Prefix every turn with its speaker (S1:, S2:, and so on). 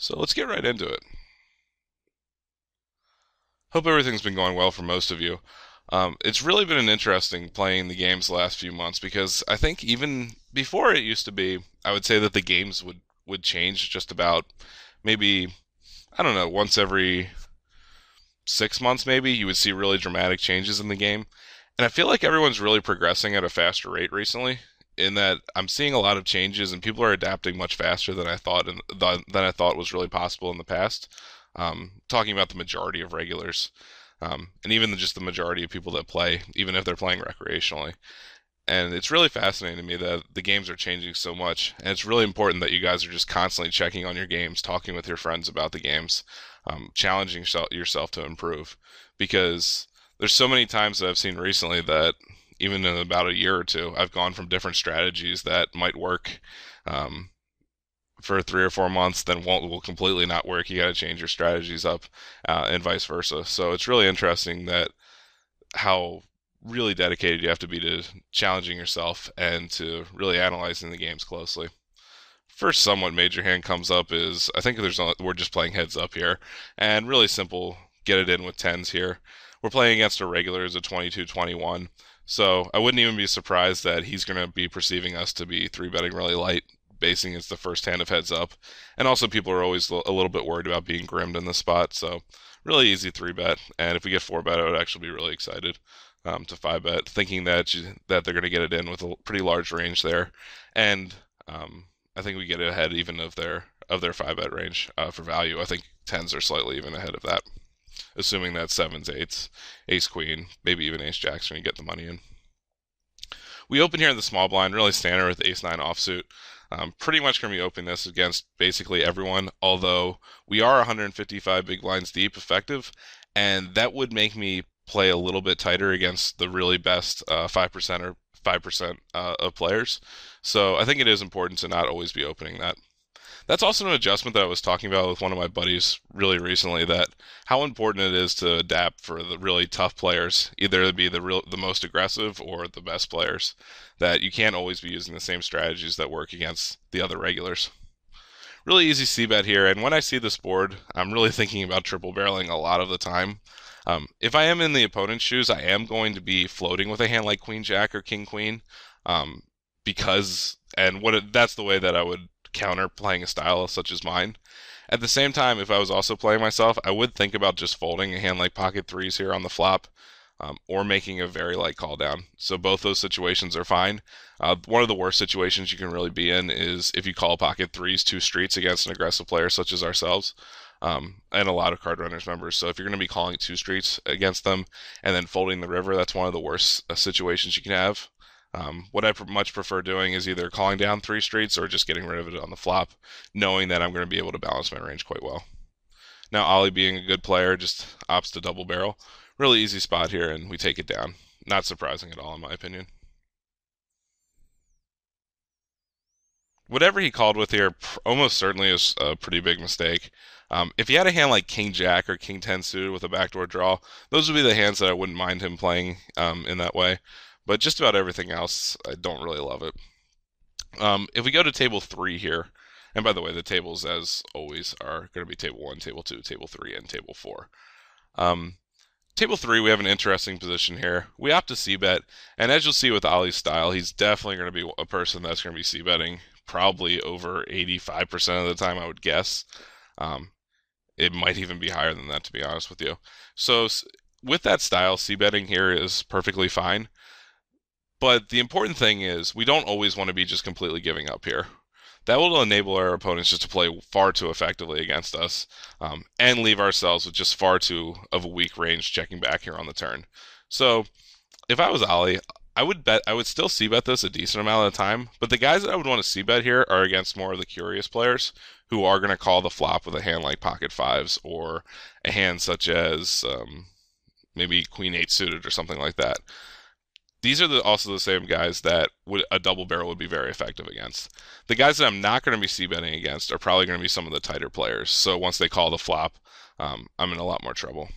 S1: So let's get right into it. Hope everything's been going well for most of you. It's really been an interesting playing the games the last few months because I think even before it used to be, I would say that the games would change just about maybe, I don't know, once every 6 months maybe you would see really dramatic changes in the game. And I feel like everyone's really progressing at a faster rate recently. In that I'm seeing a lot of changes and people are adapting much faster than I thought was really possible in the past. Talking about the majority of regulars, and even just the majority of people that play, even if they're playing recreationally. And it's really fascinating to me that the games are changing so much, and it's really important that you guys are just constantly checking on your games, talking with your friends about the games, challenging yourself to improve. Because there's so many times that I've seen recently that even in about a year or two, I've gone from different strategies that might work um, for 3 or 4 months, then will completely not work. You got to change your strategies up, and vice versa. So it's really interesting that how really dedicated you have to be to challenging yourself and to really analyzing the games closely. First, somewhat major hand comes up is I think we're just playing heads up here, and really simple. Get it in with tens here. We're playing against a regular as a 22-21, so I wouldn't even be surprised that he's going to be perceiving us to be three betting really light, basing it's the first hand of heads up. And also, people are always a little bit worried about being grimmed in this spot, so really easy three bet. And if we get four bet, I would actually be really excited to five bet, thinking that they're going to get it in with a pretty large range there, and I think we get it ahead even of their five bet range for value. I think tens are slightly even ahead of that, assuming that sevens, eights, ace queen, maybe even ace jacks when you get the money in. We open here in the small blind, really standard with ace nine offsuit. Pretty much going to be opening this against basically everyone, although we are 155 big blinds deep effective, and that would make me play a little bit tighter against the really best 5% or 5% of players. So I think it is important to not always be opening that. That's also an adjustment that I was talking about with one of my buddies really recently, that how important it is to adapt for the really tough players, either to be the most aggressive or the best players, that you can't always be using the same strategies that work against the other regulars. Really easy c-bet here, and when I see this board, I'm really thinking about triple barreling a lot of the time. If I am in the opponent's shoes, I am going to be floating with a hand like queen jack or king queen, um, because that's the way that I would counter playing a style such as mine. At the same time, if I was also playing myself, I would think about just folding a hand like pocket threes here on the flop, or making a very light call down. So both those situations are fine. One of the worst situations you can really be in is if you call pocket threes two streets against an aggressive player such as ourselves, and a lot of card runners members. So if you're going to be calling two streets against them and then folding the river, that's one of the worst situations you can have. What I much prefer doing is either calling down three streets or just getting rid of it on the flop, knowing that I'm going to be able to balance my range quite well. Now, Ollie being a good player just opts to double barrel. Really easy spot here, and we take it down. Not surprising at all, in my opinion. Whatever he called with here almost certainly is a pretty big mistake. If he had a hand like King Jack or King 10 suited with a backdoor draw, those would be the hands that I wouldn't mind him playing in that way. But just about everything else, I don't really love it. If we go to table 3 here, and by the way, the tables, as always, are going to be table 1, table 2, table 3, and table 4. Table 3, we have an interesting position here. We opt to c-bet, and as you'll see with Ollie's style, he's definitely going to be a person that's going to be c-betting probably over 85% of the time, I would guess. Um, it might even be higher than that, to be honest with you. So with that style, c-betting here is perfectly fine. But the important thing is we don't always want to be just completely giving up here. That will enable our opponents just to play far too effectively against us, and leave ourselves with just far too of a weak range checking back here on the turn. So if I was Ollie, I would still c-bet this a decent amount of the time, but the guys that I would want to c-bet here are against more of the curious players who are going to call the flop with a hand like pocket fives or a hand such as maybe queen eight suited or something like that. These are also the same guys that a double barrel would be very effective against. The guys that I'm not going to be c-betting against are probably going to be some of the tighter players. So once they call the flop, I'm in a lot more trouble.